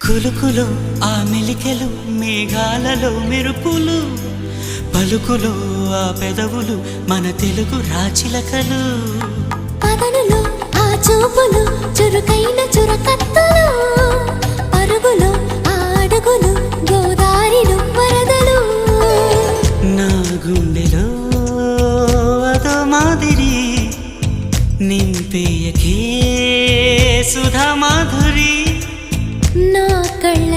కులుకులో ఆ మెలికెలు మేఘాలలో మెరుపులు పలుకులో ఆ పెదవులు మన తెలుగు రాచిలకలు పదనులో ఆ చూపులు చురుకైన చురకత్తలు పరుగులో ఆ అడుగులు గోదారిలో వరదలు నా గుండెలో అదో మాదిరి నింపేయకే సుధా మాధురి నా కళ్ళ